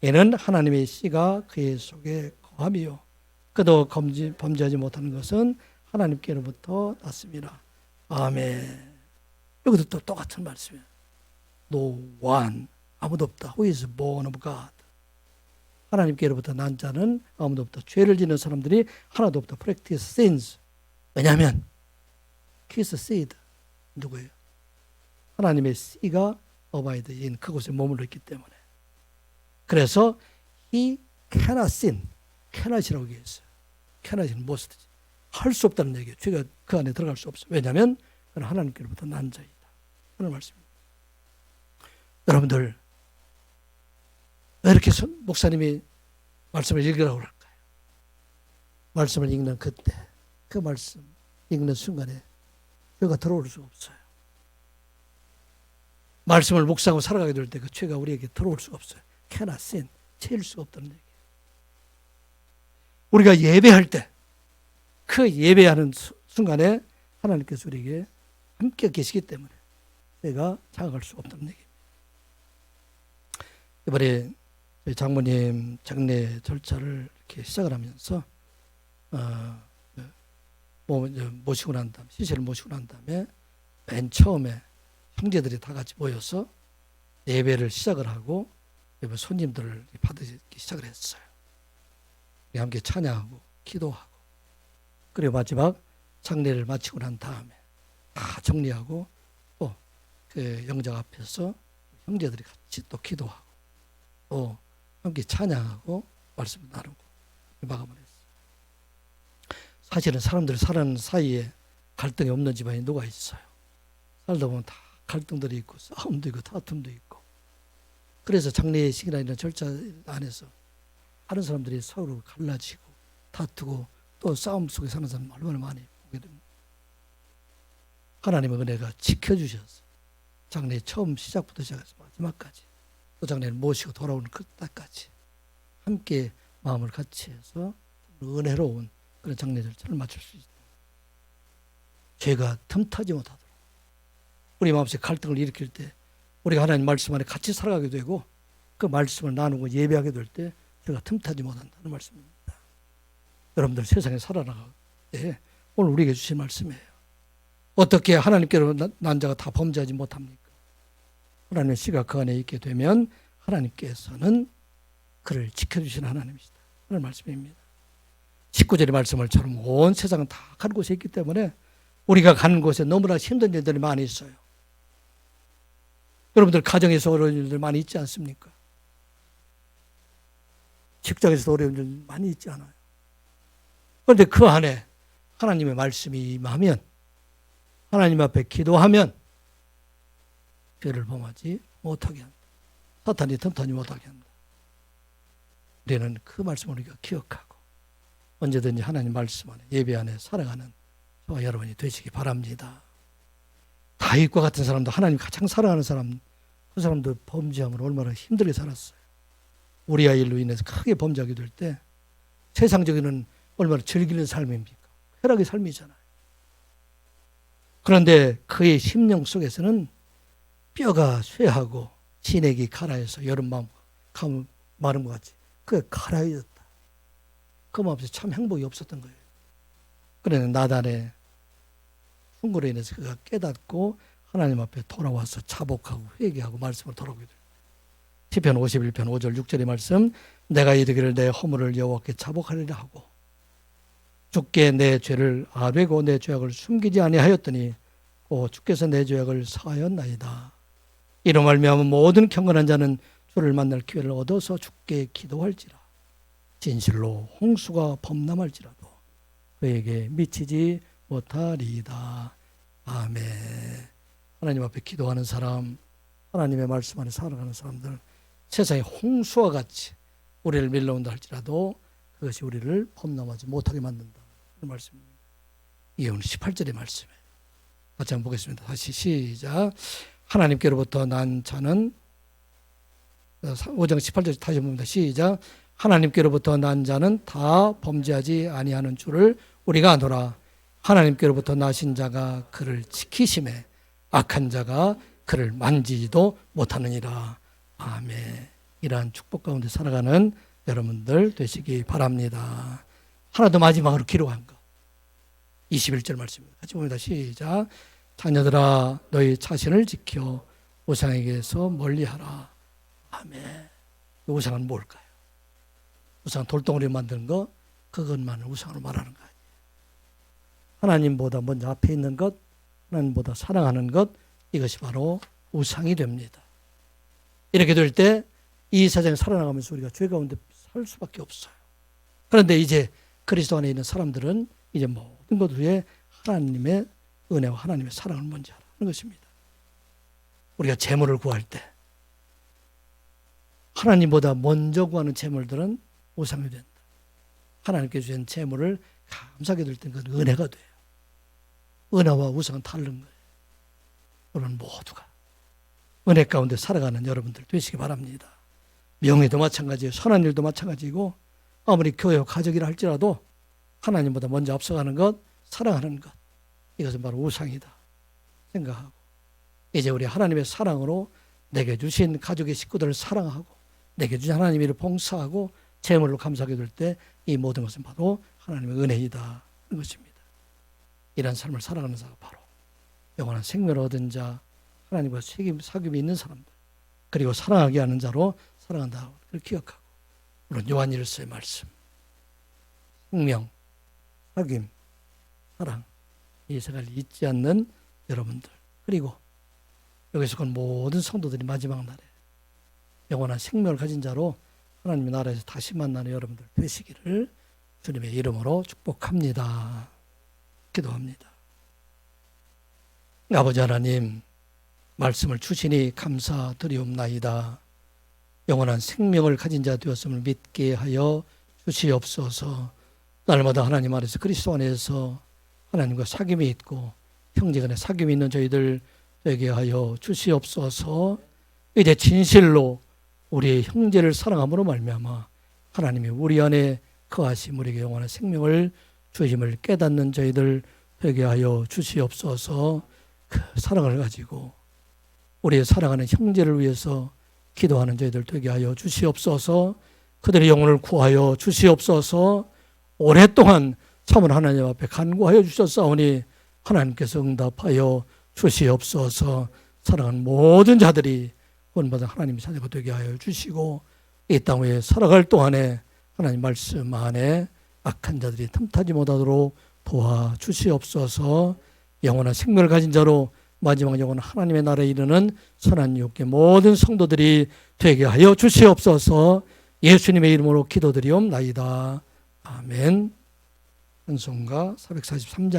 S1: 이는 하나님의 씨가 그의 속에 거함이요 그도 범죄하지 못하는 것은 하나님께로부터 났습니다. 아멘. 여기도 또 똑같은 말씀이에요. No one, 아무도 없다. Who is born of God? 하나님께로부터 난 자는 아무도 없다. 죄를 짓는 사람들이 하나도 없다. Practice sins. 왜냐하면 kiss seed 누구예요? 하나님의 씨가 abide in 그곳에 머물러 있기 때문에. 그래서 he cannot sin. cannot이라고 얘기했어요. cannot은 must. 할 수 없다는 얘기예요. 죄가 그 안에 들어갈 수 없어요. 왜냐하면 그는 하나님께로부터 난 자이다. 그런 말씀입니다. 여러분들 왜 이렇게 목사님이 말씀을 읽으라고 그럴까요? 말씀을 읽는 그때 그 말씀 읽는 순간에 죄가 들어올 수가 없어요. 말씀을 묵상하고 살아가게 될 때 그 죄가 우리에게 들어올 수가 없어요. cannot sin. 채일 수가 없다는 얘기예요. 우리가 예배할 때 그 예배하는 순간에 하나님께서 우리에게 함께 계시기 때문에 내가 장악할 수 없다는 얘기입니다. 이번에 장모님 장례 절차를 이렇게 시작을 하면서 모시고 난 다음에 시체를 모시고 난 다음에 맨 처음에 형제들이 다 같이 모여서 예배를 시작을 하고 예배 손님들을 받으기 시작을 했어요. 함께 찬양하고 기도하고 그리고 마지막 장례를 마치고 난 다음에 다 정리하고 또 그 영장 앞에서 형제들이 같이 또 기도하고 또 함께 찬양하고 말씀을 나누고 마감을 했어요. 사실은 사람들 사는 사이에 갈등이 없는 집안이 누가 있어요? 살다 보면 다 갈등들이 있고 싸움도 있고 다툼도 있고 그래서 장례식이나 이런 절차 안에서 다른 사람들이 서로 갈라지고 다투고 또 싸움 속에 사는 사람 얼마나 많이 보게 됩니다. 하나님의 은혜가 지켜주셔서 장례 처음 시작부터 시작해서 마지막까지 또 장례를 모시고 돌아오는 그때까지 함께 마음을 같이 해서 은혜로운 그런 장례 절차를 마칠 수 있다. 죄가 틈타지 못하도록 우리 마음속에 갈등을 일으킬 때 우리가 하나님 말씀 안에 같이 살아가게 되고 그 말씀을 나누고 예배하게 될 때 죄가 틈타지 못한다는 말씀입니다. 여러분들 세상에 살아나갈 때 오늘 우리에게 주신 말씀이에요. 어떻게 하나님께로 난 자가 다 범죄하지 못합니까? 하나님의 씨가 그 안에 있게 되면 하나님께서는 그를 지켜주시는 하나님이시다. 그런 말씀입니다. 19절의 말씀을처럼 온 세상은 다 간 곳에 있기 때문에 우리가 가는 곳에 너무나 힘든 일들이 많이 있어요. 여러분들 가정에서 어려운 일들 많이 있지 않습니까? 직장에서도 어려운 일 많이 있지 않아요. 그런데 그 안에 하나님의 말씀이 임하면 하나님 앞에 기도하면 죄를 범하지 못하게 한다. 사탄이 틈타지 못하게 한다. 우리는 그 말씀을 우리가 기억하고 언제든지 하나님 말씀 안에 예배 안에 살아가는 저와 여러분이 되시기 바랍니다. 다윗과 같은 사람도 하나님 가장 사랑하는 사람 그 사람도 범죄함으로 얼마나 힘들게 살았어요. 우리아 일로 인해서 크게 범죄하게 될 때 세상적인 얼마나 즐기는 삶입니까? 쾌락의 삶이잖아요. 그런데 그의 심령 속에서는 뼈가 쇠하고 진액이 가라해서 여름밤 마른 것 같이 그게 가라해졌다. 그 마음속에 참 행복이 없었던 거예요. 그런데 나단의 충고로 인해서 그가 깨닫고 하나님 앞에 돌아와서 자복하고 회개하고 말씀을 돌아오게 돼요. 시편 51편 5절 6절의 말씀 내가 이르기를 내 허물을 여호와께 자복하리라 하고 주께 내 죄를 아뢰고 내 죄악을 숨기지 아니하였더니 주께서 내 죄악을 사하였나이다. 이로 말미암아 모든 경건한 자는 주를 만날 기회를 얻어서 주께 기도할지라. 진실로 홍수가 범람할지라도 그에게 미치지 못하리이다. 아멘. 하나님 앞에 기도하는 사람, 하나님의 말씀 안에 살아가는 사람들, 세상의 홍수와 같이 우리를 밀려온다 할지라도 그것이 우리를 범람하지 못하게 만든다. 그런 말씀입니다. 이게 오늘 18절의 말씀이에요. 같이 한번 보겠습니다. 다시 시작. 하나님께로부터 난 자는 5장 18절 다시 봅니다. 시작. 하나님께로부터 난 자는 다 범죄하지 아니하는 줄을 우리가 아노라. 하나님께로부터 나신 자가 그를 지키심에 악한 자가 그를 만지지도 못하느니라. 아멘. 이러한 축복 가운데 살아가는 여러분들 되시기 바랍니다. 하나 더 마지막으로 기록한 거. 21절 말씀입니다. 같이 봅니다. 시작. 자녀들아 너희 자신을 지켜 우상에게서 멀리하라. 아멘. 우상은 뭘까요? 우상은 돌덩어리 만드는 거, 그것만을 우상으로 말하는 거 아니에요. 하나님보다 먼저 앞에 있는 것, 하나님보다 사랑하는 것, 이것이 바로 우상이 됩니다. 이렇게 될 때 이 세상에 살아나가면서 우리가 죄 가운데 살 수밖에 없어요. 그런데 이제 그리스도 안에 있는 사람들은 이제 모든 것 위에 하나님의 은혜와 하나님의 사랑을 먼저 하라는 것입니다. 우리가 재물을 구할 때 하나님보다 먼저 구하는 재물들은 우상이 된다. 하나님께 주신 재물을 감사하게 될 때 그건 은혜가 돼요. 은혜와 우상은 다른 거예요. 여러분 모두가 은혜 가운데 살아가는 여러분들 되시기 바랍니다. 명예도 마찬가지예요. 선한 일도 마찬가지고 아무리 교회와 가족이라 할지라도 하나님보다 먼저 앞서가는 것, 사랑하는 것, 이것은 바로 우상이다 생각하고 이제 우리 하나님의 사랑으로 내게 주신 가족의 식구들을 사랑하고 내게 주신 하나님의 일을 봉사하고 재물로 감사하게 될 때 이 모든 것은 바로 하나님의 은혜이다 하는 것입니다. 이런 삶을 살아가는 자가 바로 영원한 생명을 얻은 자, 하나님과 사귐이 있는 사람들, 그리고 사랑하게 하는 자로 살아간다. 그걸 기억하고 물론 요한일서의 말씀, 생명, 사귐, 사랑, 이 세 가지를 잊지 않는 여러분들, 그리고 여기서 온 모든 성도들이 마지막 날에 영원한 생명을 가진 자로 하나님의 나라에서 다시 만나는 여러분들 되시기를 주님의 이름으로 축복합니다. 기도합니다. 아버지 하나님, 말씀을 주시니 감사드리옵나이다. 영원한 생명을 가진 자 되었음을 믿게 하여 주시옵소서. 날마다 하나님 안에서 그리스도 안에서 하나님과 사귐이 있고 형제간에 사귐이 있는 저희들 되게 하여 주시옵소서. 이제 진실로 우리의 형제를 사랑함으로 말미암아 하나님이 우리 안에 거하심 우리에게 영원한 생명을 주심을 깨닫는 저희들 되게 하여 주시옵소서. 그 사랑을 가지고 우리의 사랑하는 형제를 위해서 기도하는 저희들 되게 하여 주시옵소서. 그들의 영혼을 구하여 주시옵소서. 오랫동안 참으로 하나님 앞에 간구하여 주셨사오니 하나님께서 응답하여 주시옵소서. 사랑하는 모든 자들이 구원받은 하나님의 자녀가 되게 하여 주시고 이 땅 위에 살아갈 동안에 하나님 말씀 안에 악한 자들이 틈타지 못하도록 도와주시옵소서. 영원한 생명을 가진 자로 마지막 영원한 하나님의 나라에 이르는 선한 유혹의 모든 성도들이 되게 하여 주시옵소서. 예수님의 이름으로 기도드리옵나이다. 아멘. 찬송가 443장